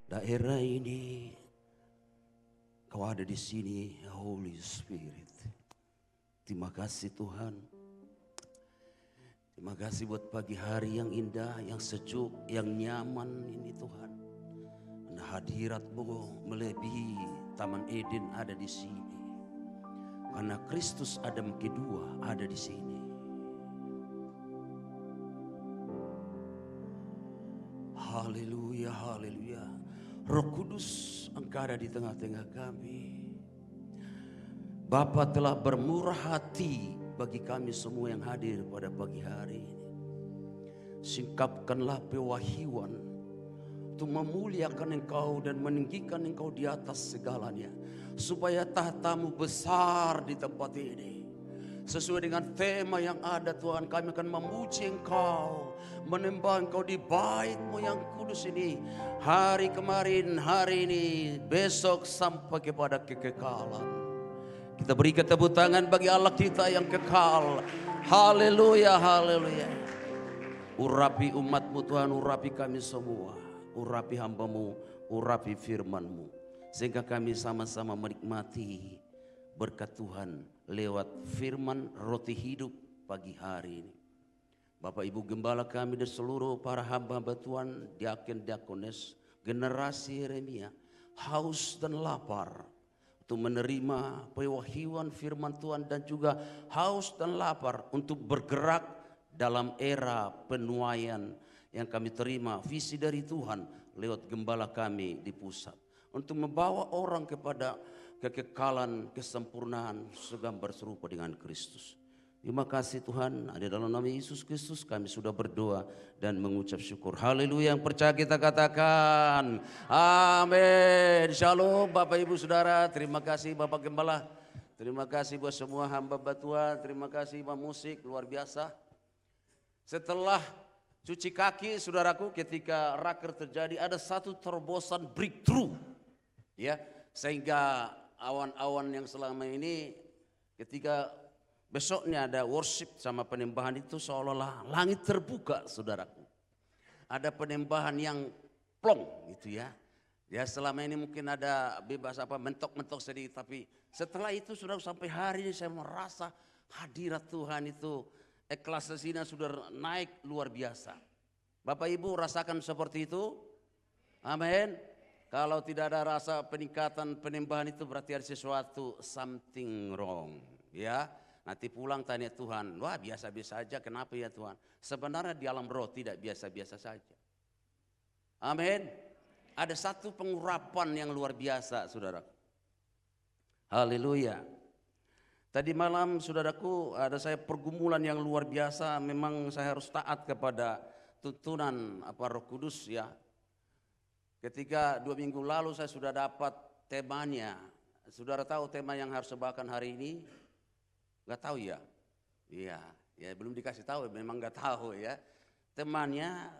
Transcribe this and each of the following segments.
daerah ini. Kau ada di sini, Holy Spirit. Terima kasih Tuhan. Terima kasih buat pagi hari yang indah, yang sejuk, yang nyaman ini Tuhan. Dan hadirat-Mu melebihi Taman Eden ada di sini. Karena Kristus Adam kedua ada di sini. Haleluya, haleluya. Roh Kudus, Engkau ada di tengah-tengah kami. Bapa telah bermurah hati bagi kami semua yang hadir pada pagi hari ini. Singkapkanlah pewahyuan untuk memuliakan Engkau dan meninggikan Engkau di atas segalanya. Supaya tahta-Mu besar di tempat ini. Sesuai dengan tema yang ada Tuhan, kami akan memuji Engkau, menyembah Engkau di bait-Mu yang kudus ini. Hari kemarin, hari ini, besok sampai kepada kekekalan. Kita berikan tepuk tangan bagi Allah kita yang kekal. Haleluya, haleluya. Urapi umat-Mu Tuhan, urapi kami semua. Urapi hamba-Mu, urapi firman-Mu. Sehingga kami sama-sama menikmati berkat Tuhan lewat firman roti hidup pagi hari ini. Bapak Ibu Gembala kami dan seluruh para hamba-hamba Tuhan, diaken diakones, generasi Yeremia, haus dan lapar untuk menerima pewahyuan firman Tuhan dan juga haus dan lapar untuk bergerak dalam era penuaian yang kami terima visi dari Tuhan lewat gembala kami di pusat untuk membawa orang kepada kekekalan, kesempurnaan, segambar serupa dengan Kristus. Terima kasih Tuhan, di dalam nama Yesus Kristus kami sudah berdoa dan mengucap syukur. Haleluya, yang percaya kita katakan amin. Shalom Bapak Ibu Saudara, terima kasih Bapak Gembala. Terima kasih buat semua hamba Tuhan, terima kasih Pak Musik, luar biasa. Setelah cuci kaki saudaraku, ketika raker terjadi ada satu terobosan breakthrough. Ya, sehingga awan-awan yang selama ini ketika besoknya ada worship sama penyembahan itu seolah-olah langit terbuka saudaraku. Ada penyembahan yang plong gitu ya. Ya selama ini mungkin ada bebas mentok-mentok sedikit, tapi setelah itu sudah sampai hari ini saya merasa hadirat Tuhan itu eklasasinya sudah naik luar biasa. Bapak Ibu rasakan seperti itu? Amin. Kalau tidak ada rasa peningkatan penyembahan itu berarti ada sesuatu, something wrong. Ya, nanti pulang tanya Tuhan, wah biasa-biasa saja, kenapa ya Tuhan? Sebenarnya di alam roh tidak biasa-biasa saja. Amin. Ada satu pengurapan yang luar biasa, saudara. Haleluya. Tadi malam, saudaraku, ada saya pergumulan yang luar biasa. Memang saya harus taat kepada tuntunan Roh Kudus ya. Ketika 2 minggu lalu saya sudah dapat temanya. Saudara tahu tema yang harus sebakan hari ini? Gak tahu ya? Iya, ya belum dikasih tahu, memang gak tahu ya. Temanya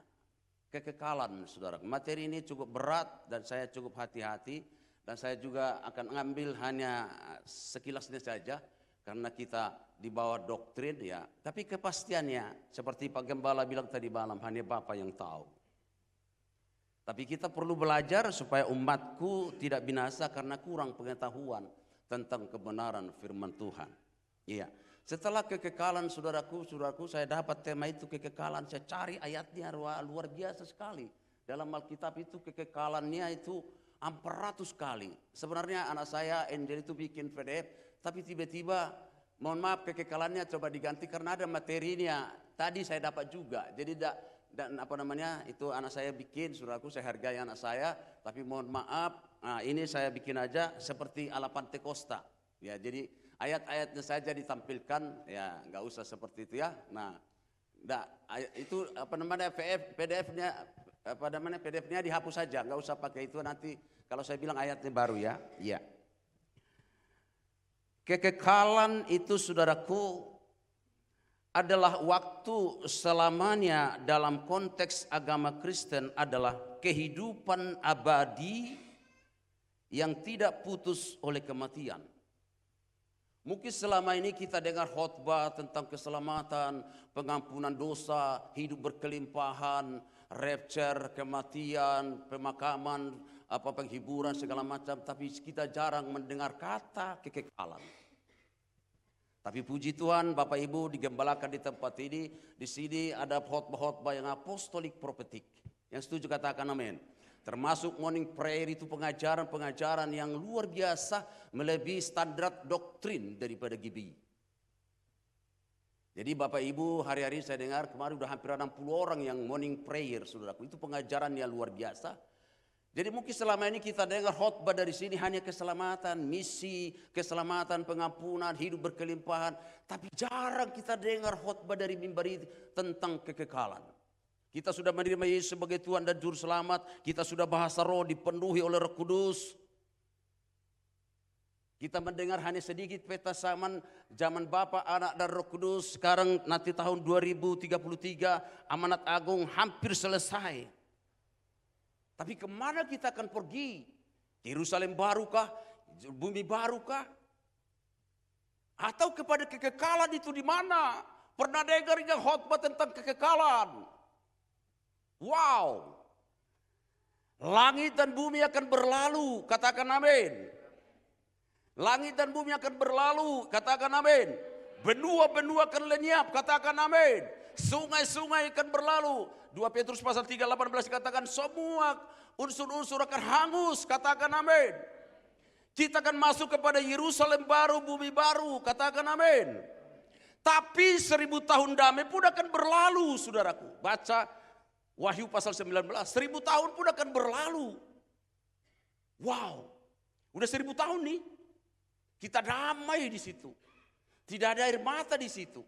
kekekalan, saudara. Materi ini cukup berat dan saya cukup hati-hati. Dan saya juga akan ngambil hanya sekilasnya saja. Karena kita di bawah doktrin ya. Tapi kepastiannya, seperti Pak Gembala bilang tadi malam, hanya Bapak yang tahu. Tapi kita perlu belajar supaya umatku tidak binasa karena kurang pengetahuan tentang kebenaran firman Tuhan. Iya. Setelah kekekalan saudaraku, saya dapat tema itu kekekalan. Saya cari ayatnya luar biasa sekali. Dalam Alkitab itu kekekalannya itu 400 kali. Sebenarnya anak saya Angel itu bikin PDF, tapi tiba-tiba mohon maaf kekekalannya coba diganti karena ada materinya. Tadi saya dapat juga. Jadi dan itu anak saya bikin, saudaraku, saya hargai anak saya, tapi mohon maaf, ini saya bikin aja seperti ala Pantekosta. Ya, jadi ayat-ayatnya saja ditampilkan, ya nggak usah seperti itu ya. Nah, itu PDF-nya PDF-nya dihapus saja, nggak usah pakai itu nanti kalau saya bilang ayatnya baru ya. Iya. Kekekalan itu saudaraku adalah waktu selamanya dalam konteks agama Kristen adalah kehidupan abadi yang tidak putus oleh kematian. Mungkin selama ini kita dengar khotbah tentang keselamatan, pengampunan dosa, hidup berkelimpahan, rapture, kematian, pemakaman, apa penghiburan segala macam, tapi kita jarang mendengar kata kekekalan. Tapi puji Tuhan, Bapak Ibu digembalakan di tempat ini, di sini ada khotbah-khotbah yang apostolik profetik. Yang setuju katakan amin. Termasuk morning prayer itu pengajaran-pengajaran yang luar biasa melebihi standar doktrin daripada GBI. Jadi Bapak Ibu hari-hari saya dengar kemarin udah hampir 60 orang yang morning prayer, saudaraku. Itu pengajaran yang luar biasa. Jadi mungkin selama ini kita dengar khotbah dari sini hanya keselamatan, misi, keselamatan, pengampunan, hidup berkelimpahan. Tapi jarang kita dengar khotbah dari mimbar itu tentang kekekalan. Kita sudah menerima Yesus sebagai Tuhan dan Juru Selamat. Kita sudah bahasa roh dipenuhi oleh Roh Kudus. Kita mendengar hanya sedikit peta zaman Bapa, Anak dan Roh Kudus. Sekarang nanti tahun 2033 amanat agung hampir selesai. Tapi kemana kita akan pergi? Yerusalem barukah? Bumi barukah? Atau kepada kekekalan itu di mana? Pernah dengar yang khotbah tentang kekekalan? Wow. Langit dan bumi akan berlalu, katakan amin. Langit dan bumi akan berlalu, katakan amin. Benua-benua akan lenyap, katakan amin. Sungai-sungai akan berlalu. 2 Petrus pasal 3:18 katakan semua unsur-unsur akan hangus, katakan amin. Kita akan masuk kepada Yerusalem baru, bumi baru, katakan amin. Tapi 1000 tahun damai pun akan berlalu, saudaraku. Baca Wahyu pasal 19, 1000 tahun pun akan berlalu. Wow, udah 1000 tahun nih. Kita damai di situ. Tidak ada air mata di situ.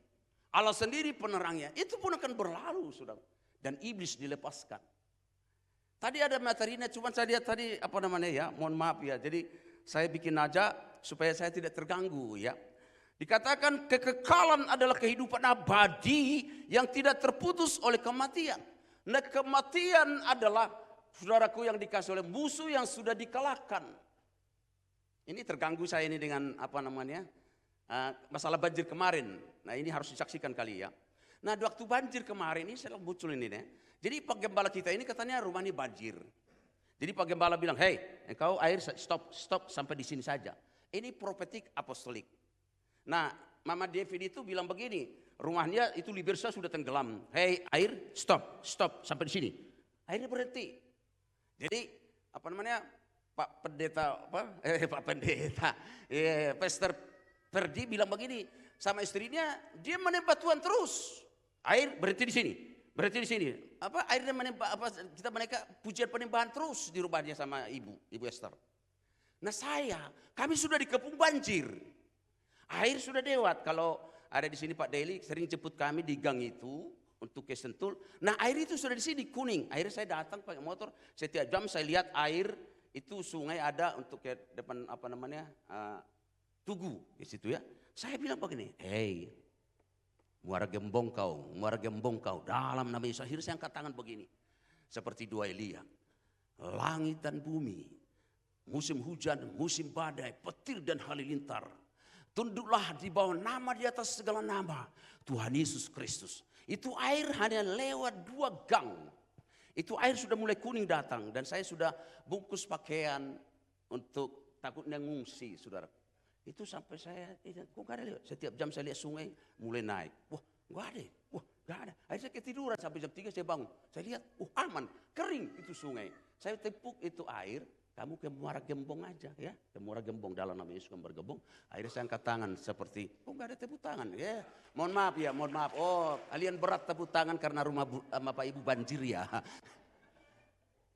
Allah sendiri penerangnya. Itu pun akan berlalu, saudara. Dan iblis dilepaskan. Tadi ada materinya, cuma saya lihat tadi mohon maaf ya. Jadi saya bikin aja supaya saya tidak terganggu ya. Dikatakan kekekalan adalah kehidupan abadi yang tidak terputus oleh kematian. Nah kematian adalah saudaraku yang dikasih oleh musuh yang sudah dikalahkan. Ini terganggu saya ini dengan masalah banjir kemarin. Nah ini harus disaksikan kali ya. Nah waktu banjir kemarin ini saya muncul ini nih. Jadi Pak Gembala kita ini katanya rumah ini banjir. Jadi Pak Gembala bilang, hey engkau air stop sampai di sini saja. Ini profetik apostolik. Nah Mama David itu bilang begini, rumahnya itu Libersa sudah tenggelam. Hey air stop sampai di sini. Airnya berhenti. Jadi Pak Pendeta Pastor Ferdi bilang begini sama istrinya, dia menembak Tuhan terus. Air berhenti di sini. Airnya menembak kita mereka pujian penyembahan terus di rumahnya sama Ibu Esther. Nah kami sudah dikepung banjir. Air sudah lewat. Kalau ada di sini Pak Deli sering jemput kami di gang itu untuk ke Sentul. Nah air itu sudah di sini kuning. Akhirnya saya datang pakai motor. Setiap jam saya lihat air itu sungai ada untuk ke depan Tugu di situ ya. Saya bilang begini, hey, muara gembong kau dalam nama Yesus. Akhirnya saya angkat tangan begini, seperti dua Elia. Langit dan bumi, musim hujan, musim badai, petir dan halilintar, tunduklah di bawah nama di atas segala nama, Tuhan Yesus Kristus. Itu air hanya lewat 2 gang. Itu air sudah mulai kuning datang dan saya sudah bungkus pakaian untuk takutnya ngungsi, saudara. Itu sampai saya, kok gak ada lewat. Setiap jam saya lihat sungai mulai naik. Wah, gak ada. Akhirnya saya ketiduran sampai jam 3 saya bangun. Saya lihat, aman, kering itu sungai. Saya tepuk itu air, kamu ke Muara Gembong aja ya. Ke Muara Gembong, dalam nama Yesus Muara Gembong. Akhirnya saya angkat tangan seperti, gak ada tepuk tangan. Ya, mohon maaf. Oh, kalian berat tepuk tangan karena rumah Bapak Ibu banjir ya.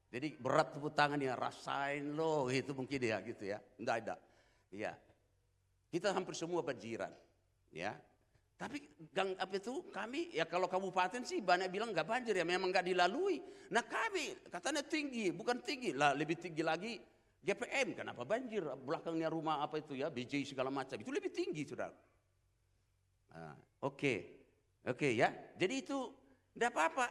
Jadi berat tepuk tangan ya, rasain loh, itu mungkin ya gitu ya. Enggak ada. Ya. Kita hampir semua banjiran, ya. Tapi kami ya kalau kabupaten sih banyak bilang nggak banjir ya, memang nggak dilalui. Nah kami katanya tinggi, bukan tinggi lah, lebih tinggi lagi GPM. Kenapa banjir? Belakangnya rumah BJ segala macam itu lebih tinggi, saudara. Oke ya. Jadi itu tidak apa-apa.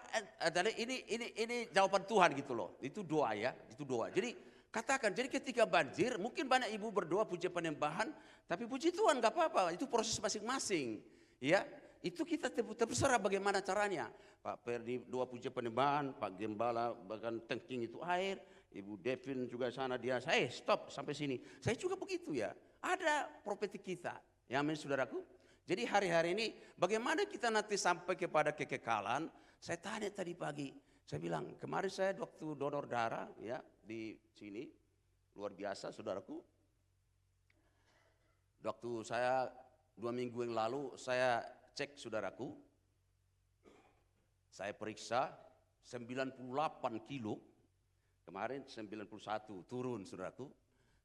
Ini jawaban Tuhan gitu loh. Itu doa ya, itu doa. Jadi katakan, jadi ketika banjir, mungkin banyak ibu berdoa puji penyembahan, tapi puji Tuhan nggak apa-apa, itu proses masing-masing, ya. Itu kita terserah bagaimana caranya. Pak Perdi doa puji penyembahan, Pak Gembala bahkan tengking itu air, Ibu Devin juga sana, dia, saya stop sampai sini. Saya juga begitu ya. Ada profetik kita. Ya amin saudaraku. Jadi hari-hari ini bagaimana kita nanti sampai kepada kekekalan. Saya tanya tadi pagi, saya bilang kemarin saya waktu donor darah ya di sini, luar biasa saudaraku. Waktu saya 2 minggu yang lalu saya cek saudaraku. Saya periksa 98 kilo. Kemarin 91 turun saudaraku.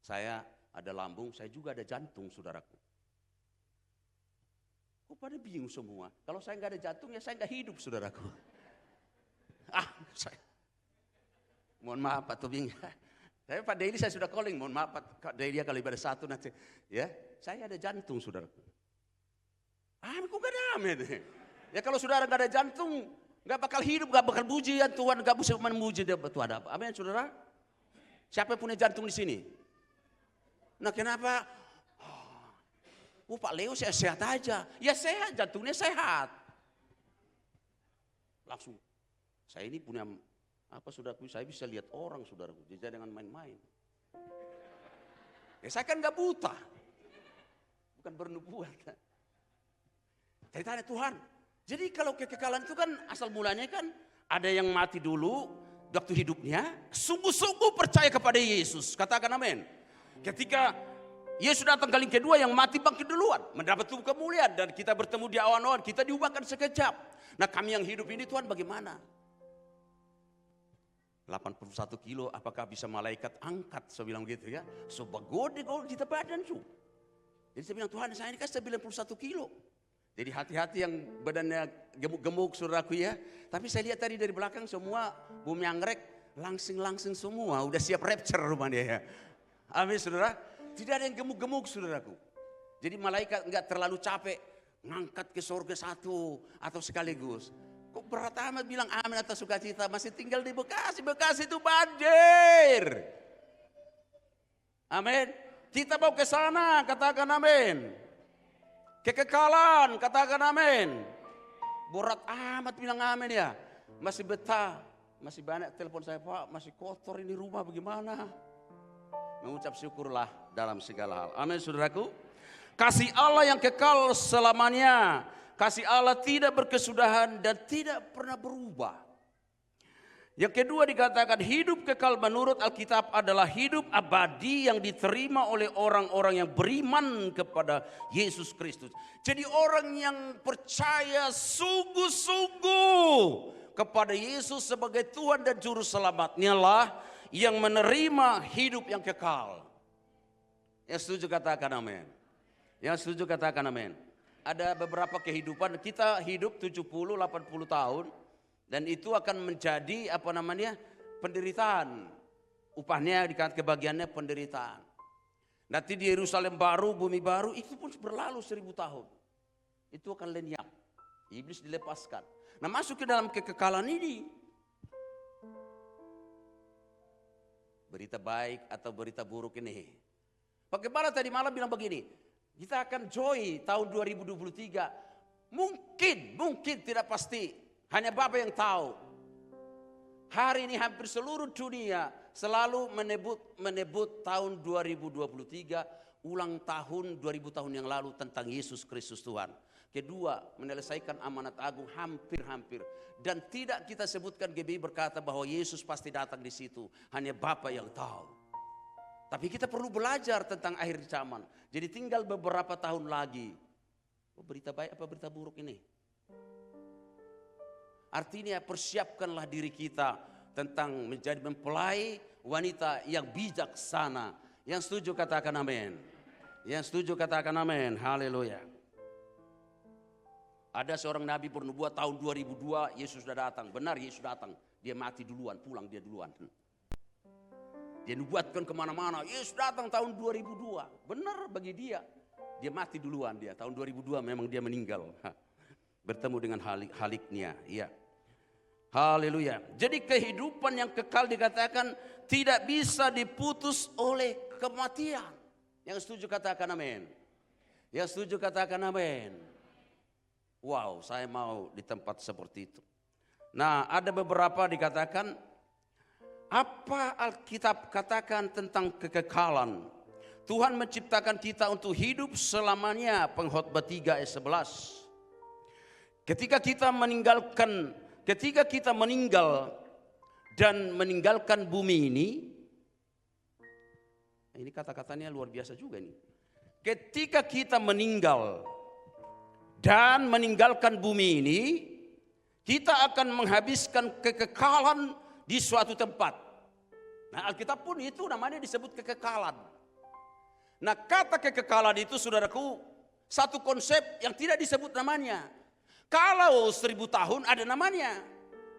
Saya ada lambung, saya juga ada jantung saudaraku. Kok pada bingung semua? Kalau saya nggak ada jantung ya saya nggak hidup saudaraku. Saya mohon maaf Pak Tobing. Saya Pak Daily saya sudah calling, mohon maaf Pak Daily kalau ibadah satu nanti. Ya, saya ada jantung saudaraku. Kok gak ada amin? Ya kalau saudara nggak ada jantung, nggak bakal hidup, nggak bakal puji ya Tuhan, nggak bisa memuji dia Tuhan apa. Amin saudara. Siapa yang punya jantung di sini? Nah kenapa? Pak Leo sehat aja. Ya sehat, jantungnya sehat. Langsung. Saya ini punya apa saudaraku? Saya bisa lihat orang saudaraku. Jadi dengan main-main. Ya saya kan nggak buta, bukan bernubuat. Saya tanya Tuhan. Jadi kalau kekekalan itu kan asal mulanya kan ada yang mati dulu waktu hidupnya, sungguh-sungguh percaya kepada Yesus. Katakan amin. Ketika Yesus datang kali kedua, yang mati bangkit duluan, mendapat tubuh kemuliaan, dan kita bertemu di awan-awan, kita diubahkan sekejap. Nah kami yang hidup ini Tuhan bagaimana? 81 kilo, apakah bisa malaikat angkat? Saya bilang gitu ya. So bagode kalau kita badan su. Jadi saya bilang Tuhan saya ini kan 91 kilo. Jadi hati-hati yang badannya gemuk-gemuk saudaraku ya. Tapi saya lihat tadi dari belakang semua bumi anggrek langsing-langsing semua. Udah siap rapture rumah dia ya. Amin saudara. Tidak ada yang gemuk-gemuk saudaraku. Jadi malaikat enggak terlalu capek ngangkat ke surga satu atau sekaligus. Kok berat amat bilang amin atas sukacita, masih tinggal di Bekasi. Bekasi itu banjir. Amin. Kita mau ke sana, katakan amin. Kekekalan, katakan amin. Berat amat bilang amin ya. Masih betah, masih banyak telepon saya, Pak, masih kotor ini rumah bagaimana? Mengucap syukurlah dalam segala hal. Amin saudaraku. Kasih Allah yang kekal selamanya. Kasih Allah tidak berkesudahan dan tidak pernah berubah. Yang kedua dikatakan hidup kekal menurut Alkitab adalah hidup abadi yang diterima oleh orang-orang yang beriman kepada Yesus Kristus. Jadi orang yang percaya sungguh-sungguh kepada Yesus sebagai Tuhan dan Juru Selamatnya lah yang menerima hidup yang kekal. Yang setuju katakan amin. Yang setuju katakan amin. Ada beberapa kehidupan, kita hidup 70-80 tahun. Dan itu akan menjadi penderitaan. Upahnya dikatakan kebagiannya penderitaan. Nanti di Yerusalem baru, bumi baru, itu pun berlalu 1000 tahun. Itu akan lenyap. Iblis dilepaskan. Nah masuk ke dalam kekekalan ini. Berita baik atau berita buruk ini. Bagaimana tadi malam bilang begini. Kita akan joy tahun 2023. Mungkin tidak pasti. Hanya Bapa yang tahu. Hari ini hampir seluruh dunia selalu menebut tahun 2023, ulang tahun 2000 tahun yang lalu tentang Yesus Kristus Tuhan. Kedua, menyelesaikan amanat agung hampir-hampir. Dan tidak kita sebutkan GBI berkata bahwa Yesus pasti datang di situ. Hanya Bapa yang tahu. Tapi kita perlu belajar tentang akhir zaman. Jadi tinggal beberapa tahun lagi. Berita baik apa berita buruk ini? Artinya persiapkanlah diri kita tentang menjadi mempelai wanita yang bijaksana. Yang setuju katakan amin. Yang setuju katakan amin. Haleluya. Ada seorang nabi bernubuat tahun 2002 Yesus sudah datang. Benar Yesus datang. Dia mati duluan, pulang dia duluan. Dia nubuatkan kemana-mana. Yesus datang tahun 2002. Benar bagi dia. Dia mati duluan dia. Tahun 2002 memang dia meninggal. Bertemu dengan haliknya. Ya. Haleluya. Jadi kehidupan yang kekal dikatakan tidak bisa diputus oleh kematian. Yang setuju katakan amin. Yang setuju katakan amin. Wow, saya mau di tempat seperti itu. Nah, ada beberapa dikatakan Apa Alkitab katakan tentang kekekalan? Tuhan menciptakan kita untuk hidup selamanya. Pengkhotbah 3 ayat 11. Ketika kita meninggal dan meninggalkan bumi ini kata-katanya luar biasa juga nih. Ketika kita meninggal dan meninggalkan bumi ini, kita akan menghabiskan kekekalan di suatu tempat. Nah, Alkitab pun itu namanya disebut kekekalan. Nah, kata kekekalan itu, saudaraku, satu konsep yang tidak disebut namanya. Kalau 1000 tahun ada namanya.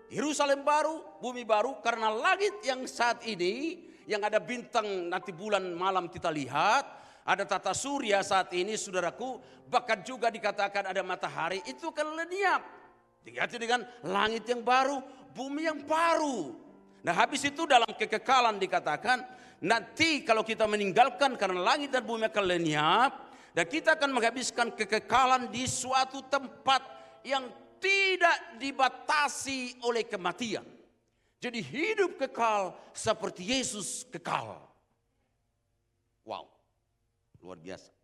Yerusalem baru, bumi baru, karena langit yang saat ini, yang ada bintang nanti bulan malam kita lihat, ada tata surya saat ini, saudaraku, bahkan juga dikatakan ada matahari, itu kan lenyap. Diganti dengan langit yang baru, bumi yang baru. Nah, habis itu dalam kekekalan dikatakan, nanti kalau kita meninggalkan karena langit dan bumi akan lenyap, dan kita akan menghabiskan kekekalan di suatu tempat yang tidak dibatasi oleh kematian. Jadi hidup kekal seperti Yesus kekal. Wow, luar biasa.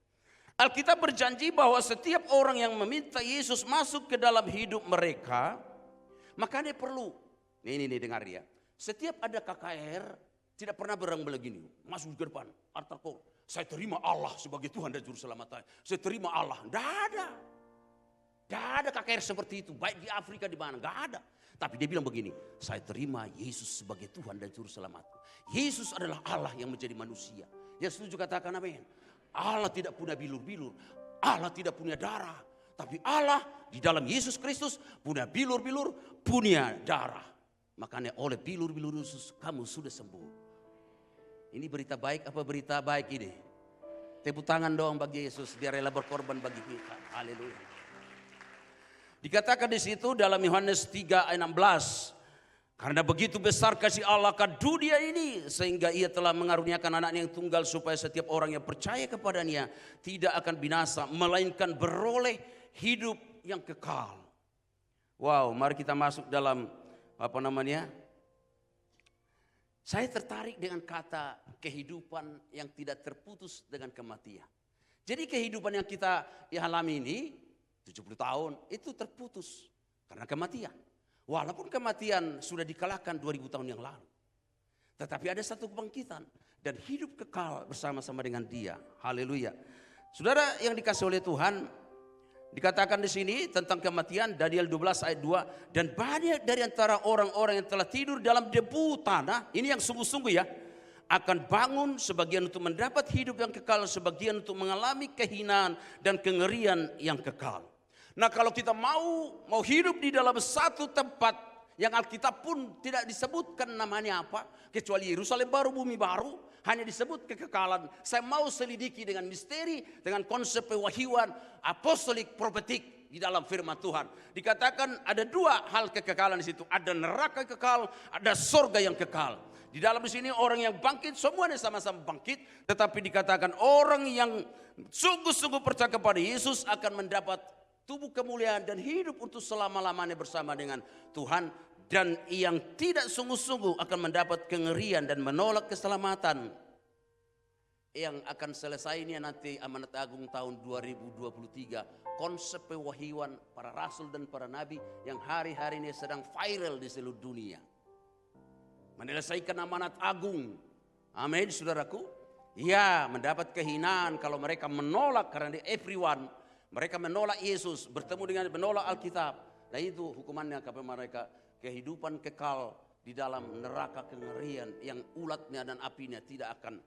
Alkitab berjanji bahwa setiap orang yang meminta Yesus masuk ke dalam hidup mereka, maka dia perlu, ini dengar ya, setiap ada KKR tidak pernah berang begini, masuk ke depan, altar call, saya terima Allah sebagai Tuhan dan Juru Selamat saya. Saya terima Allah, tidak ada. Tidak ada KKR seperti itu, baik di Afrika di mana, tidak ada. Tapi dia bilang begini, saya terima Yesus sebagai Tuhan dan Juru Selamatku. Yesus adalah Allah yang menjadi manusia. Yang setuju katakan amin. Allah tidak punya bilur-bilur, Allah tidak punya darah. Tapi Allah di dalam Yesus Kristus punya bilur-bilur, punya darah. Makanya oleh bilur-bilur Yesus kamu sudah sembuh. Ini berita baik apa berita baik ini? Tepuk tangan dong bagi Yesus, dia rela berkorban bagi kita. Haleluya. Dikatakan di situ dalam Yohanes 3 ayat 16, karena begitu besar kasih Allah ke dunia ini sehingga ia telah mengaruniakan anaknya yang tunggal supaya setiap orang yang percaya kepadanya tidak akan binasa melainkan beroleh hidup yang kekal. Wow, mari kita masuk dalam saya tertarik dengan kata kehidupan yang tidak terputus dengan kematian. Jadi kehidupan yang kita alami ini 70 tahun itu terputus karena kematian. Walaupun kematian sudah dikalahkan 2000 tahun yang lalu. Tetapi ada satu kebangkitan dan hidup kekal bersama-sama dengan Dia. Haleluya. Saudara yang dikasih oleh Tuhan, dikatakan di sini tentang kematian, Daniel 12 ayat 2, dan banyak dari antara orang-orang yang telah tidur dalam debu tanah, ini yang sungguh-sungguh ya, akan bangun, sebagian untuk mendapat hidup yang kekal, sebagian untuk mengalami kehinaan dan kengerian yang kekal. Nah, kalau kita mau hidup di dalam satu tempat yang Alkitab pun tidak disebutkan namanya apa, kecuali Yerusalem baru, bumi baru, hanya disebut kekekalan. Saya mau selidiki dengan misteri, dengan konsep pewahyuan, apostolik, profetik di dalam firman Tuhan. Dikatakan ada dua hal kekekalan di situ, ada neraka kekal, ada surga yang kekal. Di dalam di sini orang yang bangkit semuanya sama-sama bangkit, tetapi dikatakan orang yang sungguh-sungguh percaya kepada Yesus akan mendapat tubuh kemuliaan dan hidup untuk selama-lamanya bersama dengan Tuhan, dan yang tidak sungguh-sungguh akan mendapat kengerian dan menolak keselamatan yang akan selesainya nanti amanat agung tahun 2023, konsep pewahyuan para rasul dan para nabi yang hari-hari ini sedang viral di seluruh dunia. Menyelesaikan amanat agung. Amin, saudaraku. Ya, mendapat kehinaan kalau mereka menolak, karena everyone mereka menolak Yesus, bertemu dengan menolak Alkitab. Dan itu hukumannya kepada mereka, kehidupan kekal di dalam neraka kengerian yang ulatnya dan apinya tidak akan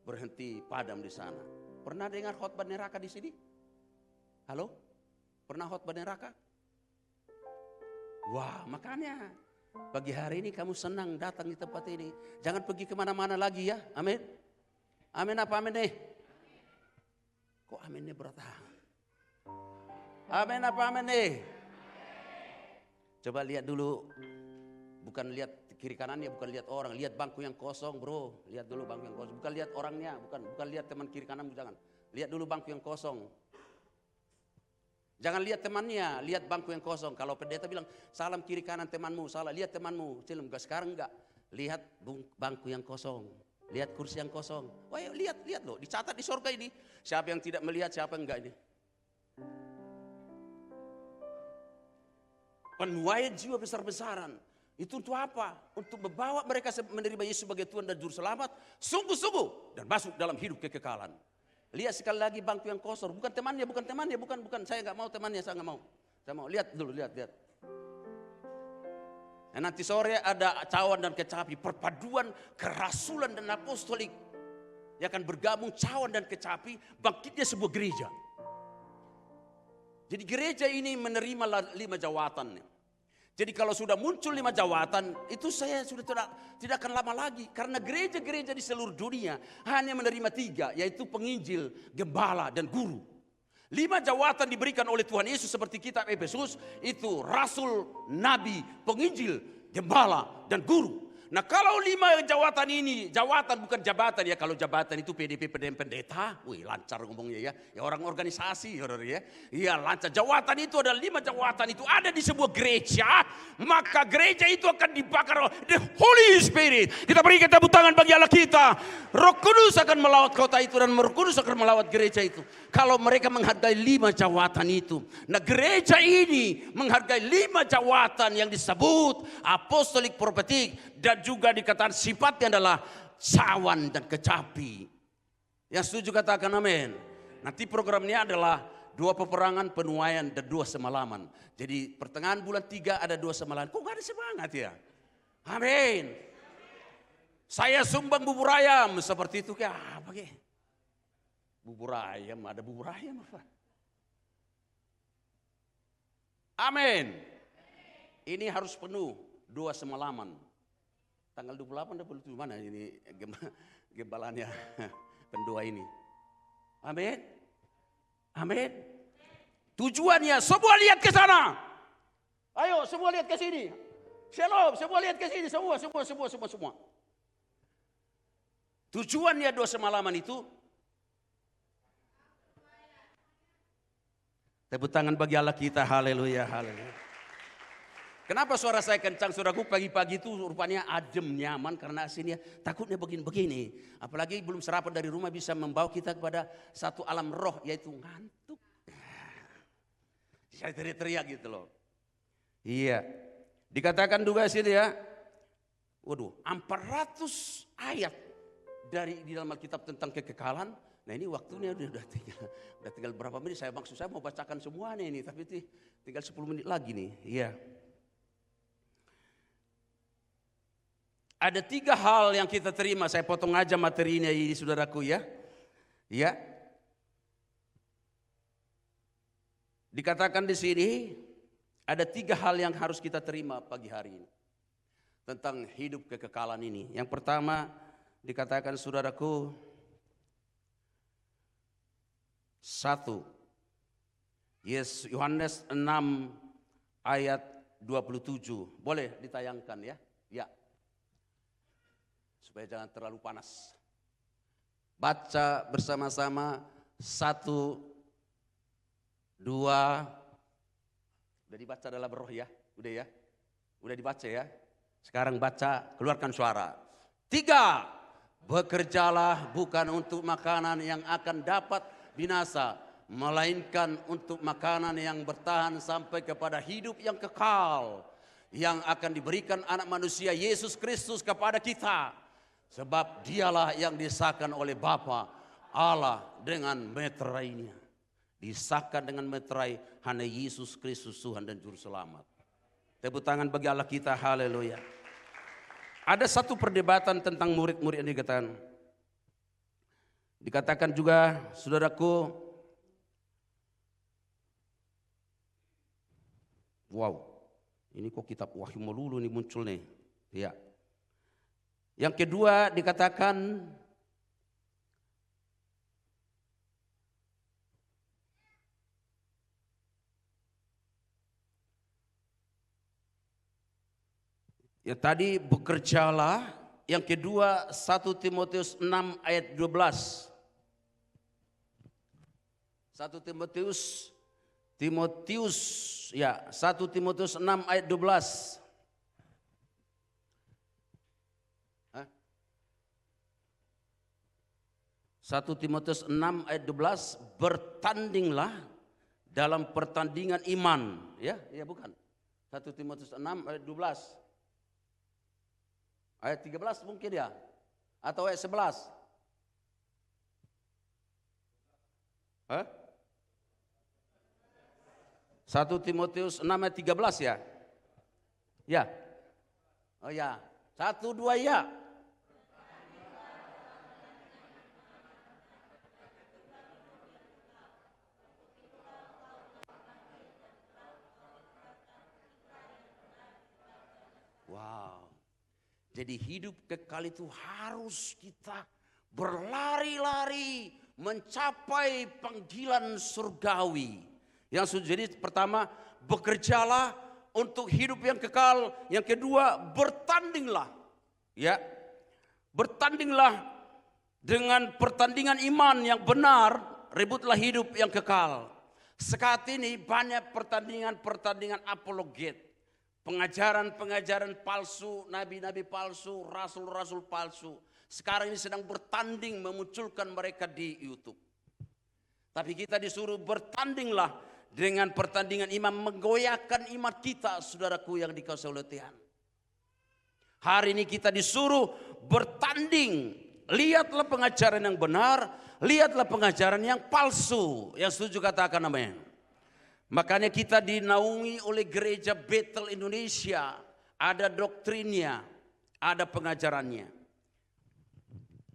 berhenti padam di sana. Pernah dengar khotbah neraka di sini? Halo? Pernah khotbah neraka? Wah, makanya pagi hari ini kamu senang datang di tempat ini. Jangan pergi kemana-mana lagi ya. Amin. Amin apa amin nih? Kok aminnya berat? Amin apa amin nih? Coba lihat dulu. Bukan lihat kiri kanannya, bukan lihat orang. Lihat bangku yang kosong bro. Lihat dulu bangku yang kosong. Bukan lihat orangnya. Bukan lihat teman kiri kanan. Jangan. Lihat dulu bangku yang kosong. Jangan lihat temannya, lihat bangku yang kosong. Kalau pendeta bilang, salam kiri kanan temanmu, salah, lihat temanmu. Sekarang enggak. lihat bangku yang kosong, lihat kursi yang kosong. Oh ya, lihat loh, dicatat di surga ini. Siapa yang tidak melihat, siapa yang enggak ini. Penuaian jiwa besar-besaran. Itu untuk apa? Untuk membawa mereka menerima Yesus sebagai Tuhan dan Juru Selamat. Sungguh-sungguh. Dan masuk dalam hidup kekekalan. Lihat sekali lagi bangku yang kosong. Bukan temannya. Saya nggak mau temannya, saya nggak mau. Saya mau, lihat dulu, lihat. Nah, nanti sore ada cawan dan kecapi. Perpaduan kerasulan dan apostolik. Yang akan bergabung cawan dan kecapi. Bangkitnya sebuah gereja. Jadi gereja ini menerima 5 jawatan. Jadi kalau sudah muncul 5 jawatan, itu saya sudah tidak akan lama lagi. Karena gereja-gereja di seluruh dunia hanya menerima 3, yaitu penginjil, gembala, dan guru. 5 jawatan diberikan oleh Tuhan Yesus seperti kitab Efesus, itu rasul, nabi, penginjil, gembala, dan guru. Nah kalau 5 jawatan ini, jawatan bukan jabatan ya, kalau jabatan itu PDP pendeta, wih lancar ngomongnya ya, ya orang organisasi ya, iya lancar. Jawatan itu ada 5 jawatan itu ada di sebuah gereja, maka gereja itu akan dibakar oleh the Holy Spirit. Kita berikan tepuk tangan bagi Allah kita. Roh Kudus akan melawat kota itu dan Roh Kudus akan melawat gereja itu. Kalau mereka menghargai 5 jawatan itu, nah gereja ini menghargai 5 jawatan yang disebut apostolik, profetik, dan juga dikatakan sifatnya adalah cawan dan kecapi. Yang setuju katakan amin. Nanti programnya adalah 2 peperangan, penuaian, dan 2 semalaman. Jadi pertengahan bulan 3 ada 2 semalaman. Kok gak ada semangat ya? Amin. Saya sumbang bubur ayam seperti itu kayak apa ke? Bubur ayam, ada bubur ayam apa? Amin. Ini harus penuh 2 semalaman. Tanggal 28 atau 27 mana ini gembalanya pendua ini. Amin. Amin. Tujuannya semua lihat ke sana. Ayo semua lihat ke sini. Shalom, semua lihat ke sini, semua. Tujuannya 2 semalaman itu. Tepuk tangan bagi Allah kita, haleluya, haleluya. Kenapa suara saya kencang, saudaraku? Pagi-pagi itu rupanya adem, nyaman karena aslinya takutnya begini-begini. Apalagi belum sarapan dari rumah bisa membawa kita kepada satu alam roh, yaitu ngantuk. Saya teriak-teriak gitu loh. Iya. Dikatakan juga sini ya. Waduh, 400 ayat di dalam Alkitab tentang kekekalan. Nah ini waktunya udah tinggal berapa menit. Saya mau bacakan semuanya ini, tapi tinggal 10 menit lagi nih. Iya. Ada 3 hal yang kita terima. Saya potong aja materinya ini saudaraku ya. Ya. Dikatakan di sini ada 3 hal yang harus kita terima pagi hari ini tentang hidup kekekalan ini. Yang pertama dikatakan saudaraku, 1 Yohanes 6 ayat 27. Boleh ditayangkan ya? Ya. Supaya jangan terlalu panas. Baca bersama-sama 1, 2. Udah dibaca dalam roh ya? Udah ya? Udah dibaca ya? Sekarang baca, keluarkan suara. 3. Bekerjalah bukan untuk makanan yang akan dapat binasa, melainkan untuk makanan yang bertahan sampai kepada hidup yang kekal, yang akan diberikan anak manusia Yesus Kristus kepada kita. Sebab dialah yang disahkan oleh Bapa Allah dengan meterainya. Disahkan dengan meterai hanya Yesus Kristus Tuhan dan Juru Selamat. Tepuk tangan bagi Allah kita, haleluya. Ada satu perdebatan tentang murid-murid yang dikatakan juga saudaraku. Wow, ini kok kitab Wahyu melulu nih muncul nih. Ya. Yang kedua dikatakan ya tadi bekerjalah. Yang kedua 1 Timotius 6 ayat 12. 1 ya 1 Timotius 6 ayat 12. 1 Timotius 6 ayat 12. 1 Timotius 6 ayat 12, bertandinglah dalam pertandingan iman. Ya, bukan. 1 Timotius 6 ayat 12. Ayat 13 mungkin ya. Atau ayat 11. Hah? 1 Timotius 6 ayat 13 ya? Ya. Oh ya. 1, 2 ya. Wow. Jadi hidup kekal itu harus kita berlari-lari mencapai panggilan surgawi. Yang jadi pertama, bekerjalah untuk hidup yang kekal. Yang kedua, bertandinglah. Ya. Bertandinglah dengan pertandingan iman yang benar, rebutlah hidup yang kekal. Saat ini banyak pertandingan apologet. Pengajaran palsu, nabi-nabi palsu, rasul-rasul palsu. Sekarang ini sedang bertanding memunculkan mereka di YouTube. Tapi kita disuruh bertandinglah dengan pertandingan iman, menggoyahkan iman kita, saudaraku yang dikasihi oleh Tuhan. Hari ini kita disuruh bertanding. Lihatlah pengajaran yang benar, lihatlah pengajaran yang palsu. Yang setuju katakan amin. Makanya kita dinaungi oleh gereja Bethel Indonesia. Ada doktrinnya, ada pengajarannya.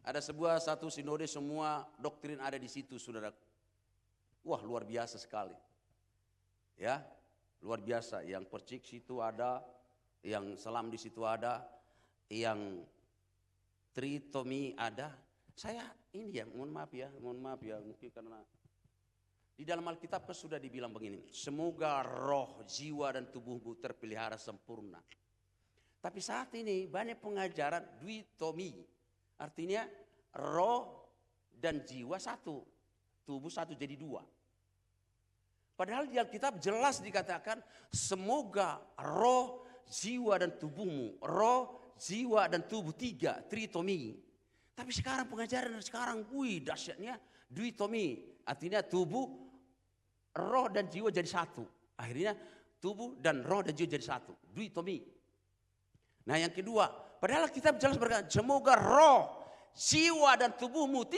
Ada satu sinode, semua doktrin ada di situ, saudara. Wah, luar biasa sekali. Ya, luar biasa. Yang percik situ ada, yang selam di situ ada, yang tritomi ada. Saya ini ya, mohon maaf ya, mungkin karena di dalam Alkitab sudah dibilang begini, semoga roh, jiwa dan tubuhmu terpelihara sempurna. Tapi saat ini banyak pengajaran duitomi, artinya roh dan jiwa satu, tubuh satu jadi dua. Padahal di Alkitab jelas dikatakan semoga roh, jiwa dan tubuhmu, roh, jiwa dan tubuh tiga, tritomi. Tapi sekarang pengajaran sekarang, dahsyatnya duitomi, artinya tubuh, roh dan jiwa jadi satu. Akhirnya tubuh dan roh dan jiwa jadi satu. Duitomi. Nah yang kedua, padahal kita jelas berkata, semoga roh, jiwa dan tubuhmu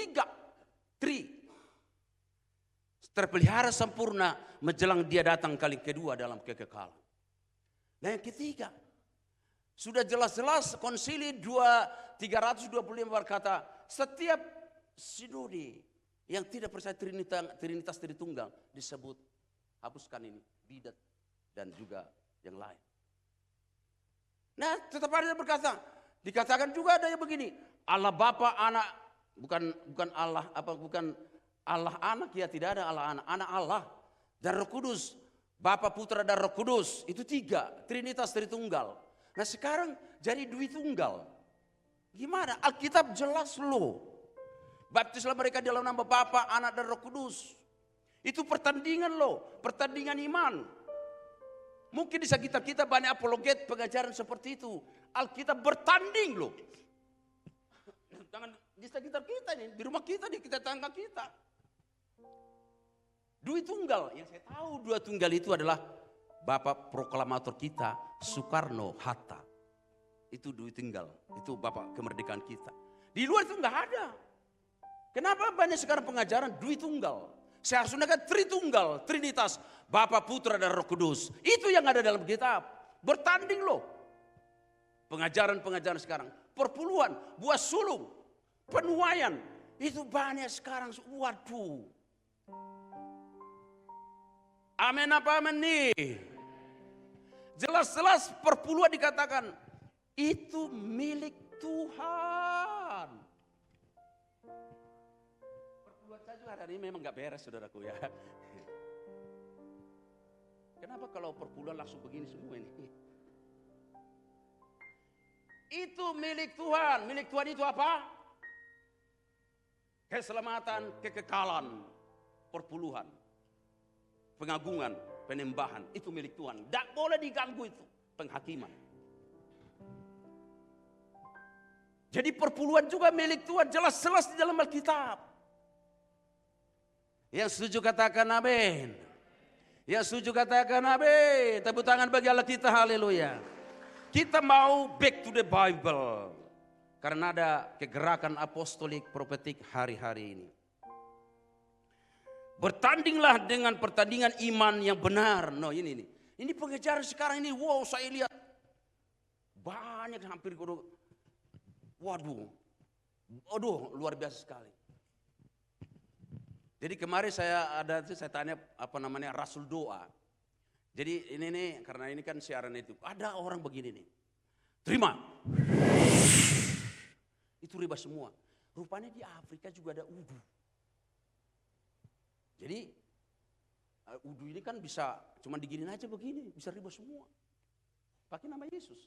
terpelihara sempurna menjelang dia datang kali kedua dalam kekekalan. Nah yang ketiga, sudah jelas-jelas konsili 325 berkata, setiap sinode yang tidak percaya Trinitas Tritunggal disebut hapuskan ini, bidat dan juga yang lain. Nah, tetap ada yang berkata, dikatakan juga ada yang begini, Allah Bapa, Anak, bukan Allah Anak, ya tidak ada Allah Anak, Anak Allah dan Roh Kudus, Bapa, Putra dan Roh Kudus, itu tiga, Trinitas Tritunggal. Nah, sekarang jadi Dwitunggal. Gimana? Alkitab jelas loh. Baptislah mereka dalam nama Bapa, Anak dan Roh Kudus. Itu pertandingan loh, pertandingan iman. Mungkin di sekitar kita banyak apologet pengajaran seperti itu. Alkitab bertanding loh. Jangan di sekitar kita nih, di rumah kita, di tetangga kita. Dua tunggal, yang saya tahu dua tunggal itu adalah Bapak proklamator kita, Soekarno-Hatta. Itu dua tunggal, itu Bapak kemerdekaan kita. Di luar itu enggak ada. Kenapa banyak sekarang pengajaran Dwi Tunggal? Seharusnya kan Tritunggal, Trinitas, Bapa, Putra dan Roh Kudus. Itu yang ada dalam kitab. Bertanding loh. Pengajaran-pengajaran sekarang. Perpuluhan, buah sulung, penuaian. Itu banyak sekarang. Waduh. Amin apa amin nih? Jelas-jelas perpuluhan dikatakan. Itu milik Tuhan. Saya juga hari ini memang gak beres, saudaraku ya. Kenapa kalau perpuluhan langsung begini semua ini? Itu milik Tuhan. Milik Tuhan itu apa? Keselamatan, kekekalan, perpuluhan, pengagungan, penyembahan. Itu milik Tuhan. Tidak boleh diganggu itu. Penghakiman. Jadi perpuluhan juga milik Tuhan. Jelas-jelas di dalam Alkitab. Yang setuju katakan amin. Yang setuju katakan amin. Tepuk tangan bagi Allah kita, haleluya. Kita mau back to the Bible. Karena ada kegerakan apostolik profetik hari-hari ini. Bertandinglah dengan pertandingan iman yang benar. No, ini pengejaran sekarang ini. Wow, saya lihat banyak hampir waduh, luar biasa sekali. Jadi kemarin saya tanya Rasul Doa. Jadi ini nih, karena ini kan siaran itu. Ada orang begini nih. Terima. Itu riba semua. Rupanya di Afrika juga ada udu. Jadi udu ini kan bisa cuma diginin aja begini, bisa riba semua. Pakai nama Yesus.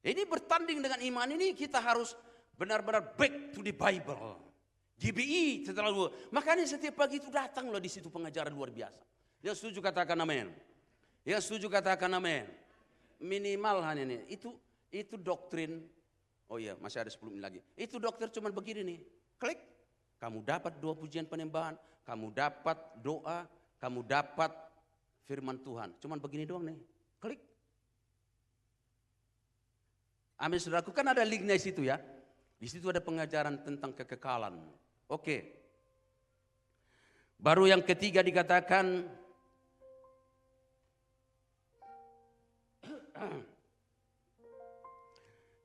Ini bertanding dengan iman ini kita harus benar-benar back to the Bible. GBI setelah makanya setiap pagi itu datang loh di situ pengajaran luar biasa. Yang setuju katakan amin. Yang setuju katakan amin. Minimal hanya ini. Itu doktrin. Oh iya, masih ada 10 menit lagi. Itu doktrin cuma begini nih. Klik. Kamu dapat 2 pujian penyembahan, kamu dapat doa, kamu dapat firman Tuhan. Cuma begini doang nih. Klik. Amin, saudaraku, kan ada linknya di situ ya. Di situ ada pengajaran tentang kekekalan. Oke. Baru yang ketiga dikatakan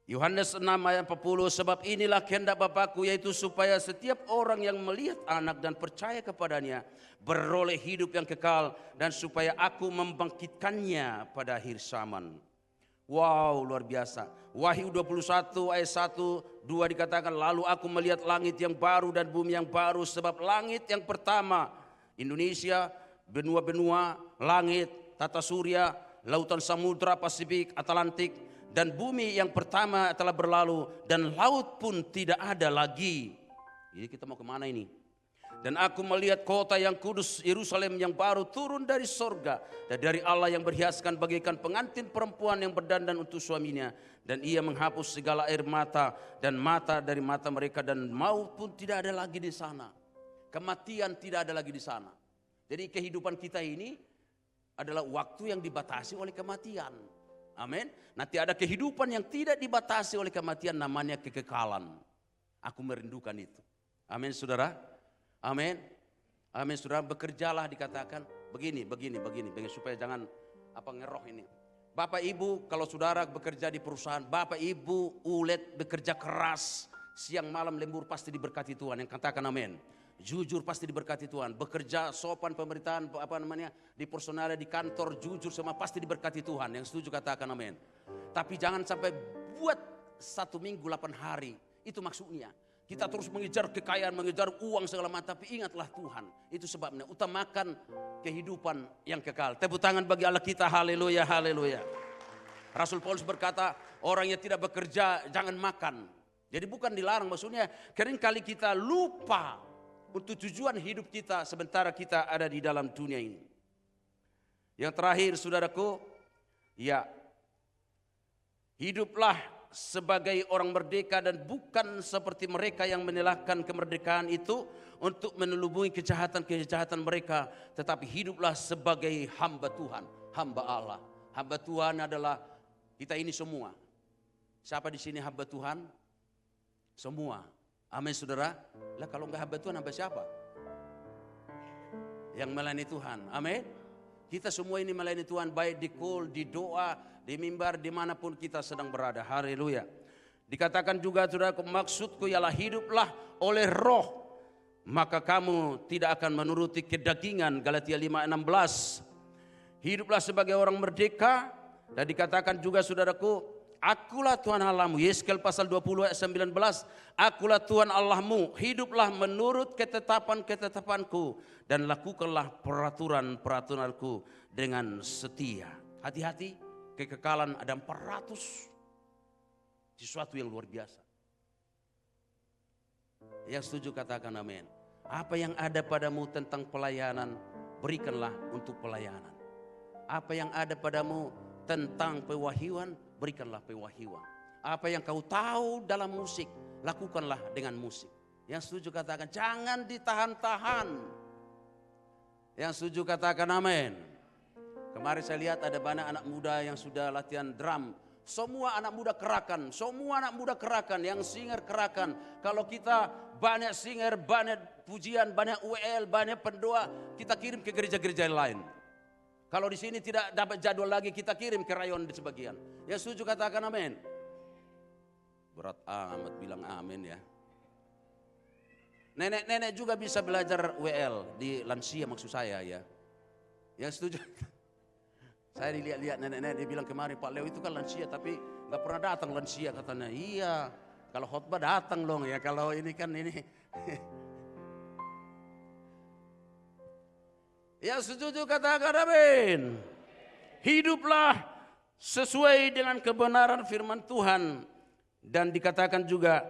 Yohanes 6 ayat 40, sebab inilah kehendak Bapakku, yaitu supaya setiap orang yang melihat anak dan percaya kepadanya beroleh hidup yang kekal, dan supaya aku membangkitkannya pada akhir zaman. Wow, luar biasa. Wahyu 21 ayat 1, 2 dikatakan, lalu aku melihat langit yang baru dan bumi yang baru, sebab langit yang pertama, Indonesia, benua-benua, langit, tata surya, lautan samudra, Pasifik, Atlantik, dan bumi yang pertama telah berlalu, dan laut pun tidak ada lagi. Jadi kita mau kemana ini? Dan aku melihat kota yang kudus, Yerusalem yang baru turun dari sorga, dan dari Allah yang berhiaskan bagaikan pengantin perempuan yang berdandan untuk suaminya. Dan ia menghapus segala air mata, dan mata dari mata mereka, dan maut pun tidak ada lagi di sana. Kematian tidak ada lagi di sana. Jadi kehidupan kita ini adalah waktu yang dibatasi oleh kematian. Amin. Nanti ada kehidupan yang tidak dibatasi oleh kematian, namanya kekekalan. Aku merindukan itu. Amin, saudara. Amin. Amin, saudara. Bekerjalah dikatakan begini supaya jangan ngeroh ini. Bapak Ibu, kalau saudara bekerja di perusahaan, Bapak Ibu ulet bekerja keras, siang malam lembur, pasti diberkati Tuhan. Yang katakan amin. Jujur pasti diberkati Tuhan. Bekerja sopan pemerintahan di personal, di kantor, jujur semua pasti diberkati Tuhan. Yang setuju katakan amin. Tapi jangan sampai buat 1 minggu 8 hari. Itu maksudnya. Kita terus mengejar kekayaan, mengejar uang segala macam, tapi ingatlah Tuhan. Itu sebabnya utamakan kehidupan yang kekal. Tepuk tangan bagi Allah kita, haleluya, haleluya. Rasul Paulus berkata, orang yang tidak bekerja jangan makan. Jadi bukan dilarang, maksudnya seringkali kita lupa untuk tujuan hidup kita sementara kita ada di dalam dunia ini. Yang terakhir, saudaraku, ya, hiduplah sebagai orang merdeka dan bukan seperti mereka yang menelahkan kemerdekaan itu untuk menelubungi kejahatan-kejahatan mereka, tetapi hiduplah sebagai hamba Tuhan, hamba Allah. Hamba Tuhan adalah kita ini semua. Siapa di sini hamba Tuhan? Semua. Amin, saudara. Lah kalau enggak hamba Tuhan, hamba siapa? Yang melayani Tuhan. Amin. Kita semua ini melayani Tuhan, baik di call, di doa, di mimbar, dimanapun kita sedang berada. Haleluya. Dikatakan juga, saudara, maksudku ialah hiduplah oleh roh, maka kamu tidak akan menuruti kedagingan. Galatia 5:16. Hiduplah sebagai orang merdeka. Dan dikatakan juga, saudaraku, akulah Tuhan Allahmu. Yeskel pasal 20 ayat 19. Akulah Tuhan Allahmu. Hiduplah menurut ketetapan-ketetapanku. Dan lakukanlah peraturan-peraturanku dengan setia. Hati-hati, kekekalan ada 400. Sesuatu yang luar biasa. Yang setuju katakan amin. Apa yang ada padamu tentang pelayanan, berikanlah untuk pelayanan. Apa yang ada padamu tentang pewahyuan, berikanlah pewahyuan. Apa yang kau tahu dalam musik, lakukanlah dengan musik. Yang setuju katakan jangan ditahan-tahan. Yang setuju katakan amin. Kemarin saya lihat ada banyak anak muda yang sudah latihan drum. Semua anak muda kerakan, yang singer kerakan. Kalau kita banyak singer, banyak pujian, banyak UL, banyak pendoa, kita kirim ke gereja-gereja lain. Kalau di sini tidak dapat jadwal lagi, kita kirim ke rayon di sebagian. Yang setuju katakan amin. Berat amat bilang amin ya. Nenek-nenek juga bisa belajar WL di lansia maksud saya ya. Yang setuju? Saya dilihat-lihat nenek-nenek, dia bilang kemarin Pak Leo itu kan lansia tapi nggak pernah datang lansia katanya. Iya, kalau khotbah datang dong ya, kalau ini kan ini. Yang setuju katakan amin. Hiduplah sesuai dengan kebenaran firman Tuhan. Dan dikatakan juga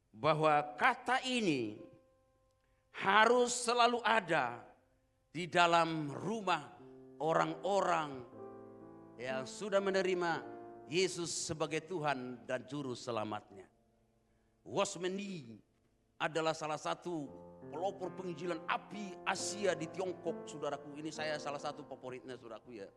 bahwa kata ini harus selalu ada di dalam rumah orang-orang yang sudah menerima Yesus sebagai Tuhan dan Juru Selamatnya. Watchman Nee adalah salah satu pelopor penginjilan api Asia di Tiongkok, saudaraku. Ini saya salah satu favoritnya, saudaraku ya.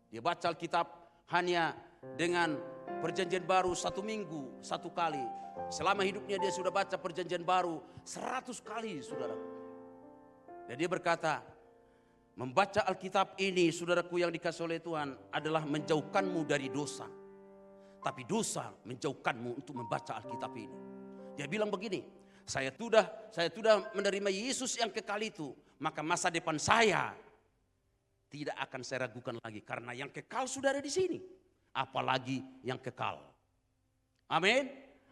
Dia baca Alkitab hanya dengan perjanjian baru 1 minggu 1 kali. Selama hidupnya dia sudah baca perjanjian baru 100 kali, saudaraku. Dan dia berkata, membaca Alkitab ini, saudaraku yang dikasih oleh Tuhan, adalah menjauhkanmu dari dosa. Tapi dosa menjauhkanmu untuk membaca Alkitab ini. Dia bilang begini, saya sudah menerima Yesus yang kekal itu, maka masa depan saya tidak akan saya ragukan lagi. Karena yang kekal sudah ada di sini. Apalagi yang kekal. Amin.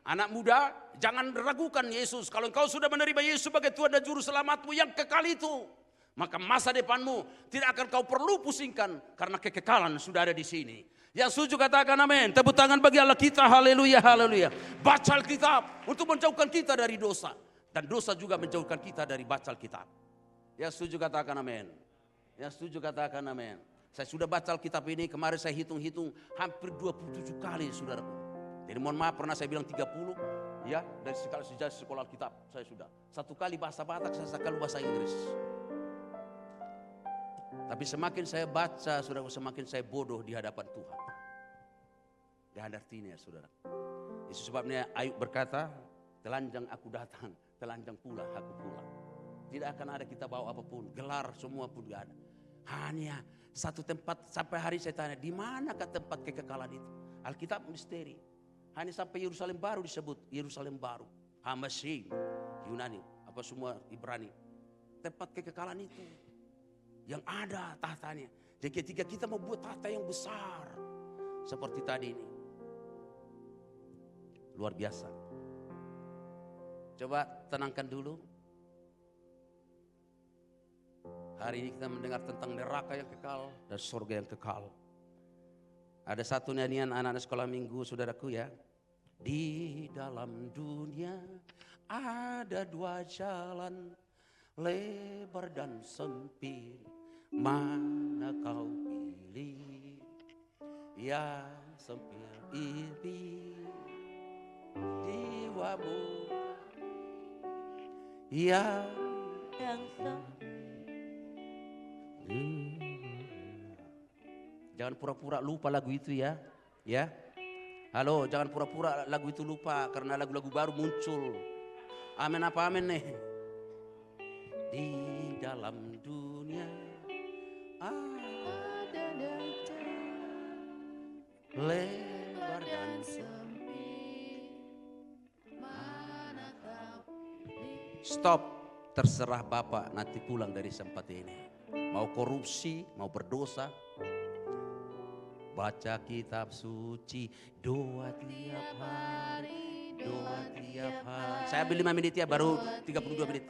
Anak muda, jangan ragukan Yesus. Kalau engkau sudah menerima Yesus sebagai Tuhan dan Juru Selamatmu yang kekal itu, maka masa depanmu tidak akan kau perlu pusingkan. Karena kekekalan sudah ada di sini. Yang setuju katakan amin. Tepuk tangan bagi Allah kita, haleluya, haleluya. Baca Alkitab untuk menjauhkan kita dari dosa. Dan dosa juga menjauhkan kita dari baca Alkitab. Yang setuju katakan amin. Yang setuju katakan amin. Saya sudah baca Alkitab ini, kemarin saya hitung-hitung hampir 27 kali, saudaraku. Jadi mohon maaf pernah saya bilang 30, ya dari sejak sekolah Alkitab saya sudah. 1 kali bahasa Batak, 1 kali bahasa Inggris. Tapi semakin saya baca, saudaraku, semakin saya bodoh di hadapan Tuhan. Dan artinya, saudara. Itu sebabnya Ayub berkata, telanjang aku datang, telanjang pula aku pulang. Tidak akan ada kita bawa apapun, gelar semua pun tidak ada. Hanya satu tempat, sampai hari saya tanya, di manakah tempat kekekalan itu? Alkitab misteri. Hanya sampai Yerusalem baru disebut, Yerusalem baru. Hamasih, Yunani, apa semua Ibrani. Tempat kekekalan itu. Yang ada tahtanya. Jadi ketika kita mau buat tahta yang besar. Seperti tadi ini. Luar biasa. Coba tenangkan dulu. Hari ini kita mendengar tentang neraka yang kekal dan surga yang kekal. Ada satu nyanyian anak-anak sekolah minggu, saudaraku ya. Di dalam dunia ada 2 jalan, lebar dan sempit. Mana kau pilih? Yang sempit ini jiwamu, yang sempit. Jangan pura-pura lupa lagu itu ya. Ya. Halo, jangan pura-pura lagu itu lupa karena lagu-lagu baru muncul. Amin apa amin nih? Di dalam dunia ada lebar dan sempit. Stop, terserah Bapak nanti pulang dari tempat ini. Mau korupsi, mau berdosa, baca kitab suci, doa tiap hari, doa tiap hari. Saya ambil 5 menit ya, baru 32 menit.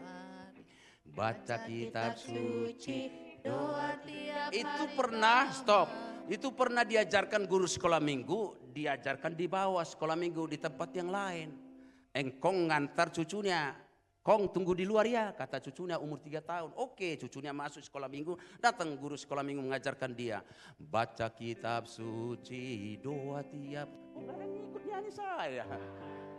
Baca kitab suci, doa tiap hari. Itu pernah, stop. Itu pernah diajarkan guru sekolah minggu, diajarkan di bawah sekolah minggu di tempat yang lain. Engkong ngantar cucunya. Kong tunggu di luar ya, kata cucunya umur 3 tahun. Oke, cucunya masuk sekolah minggu, datang guru sekolah minggu mengajarkan dia. Baca kitab suci, doa tiap. Oh, gak ada yang ikut nyanyi saya.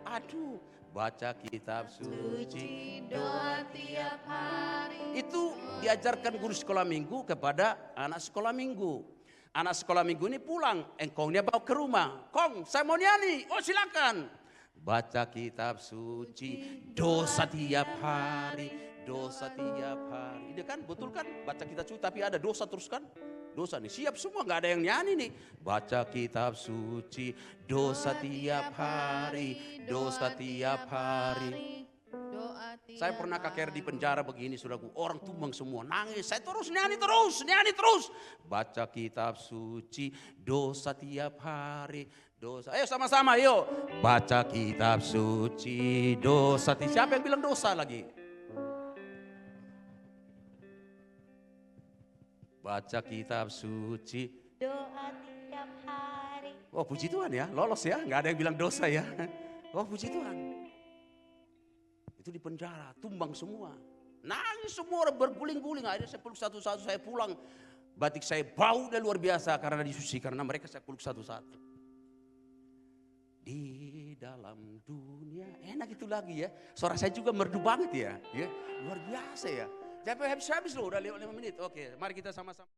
Aduh, baca kitab suci, doa tiap hari. itu diajarkan guru sekolah minggu kepada anak sekolah minggu. Anak sekolah minggu ini pulang, engkongnya bawa ke rumah. Kong, saya mau nyanyi. Oh silakan. Baca kitab suci, dosa tiap hari, dosa tiap hari. Ini kan betul kan? Baca kitab suci tapi ada dosa terus kan? Dosa nih, siap semua, nggak ada yang nyanyi nih. Baca kitab suci, dosa tiap hari, dosa tiap hari. Saya pernah KKR di penjara begini, saudaraku. Orang tumbang semua, nangis. Saya terus nyanyi terus, nyanyi terus. Baca kitab suci, dosa tiap hari, dosa. Ayo sama-sama, yuk. Baca kitab suci, dosa. Siapa yang bilang dosa lagi? Baca kitab suci, Doa tiap hari. oh puji Tuhan ya, lolos ya, nggak ada yang bilang dosa ya. Oh puji Tuhan. Itu di penjara, tumbang semua. Nangis semua, berguling-guling. Akhirnya saya peluk satu-satu, saya pulang. Batik saya bau dan luar biasa karena disuci, karena mereka saya peluk satu-satu. Di dalam dunia, enak itu lagi ya. Suara saya juga merdu banget ya, luar biasa ya. Jangan habis-habis loh, udah 5 menit. Oke, mari kita sama-sama.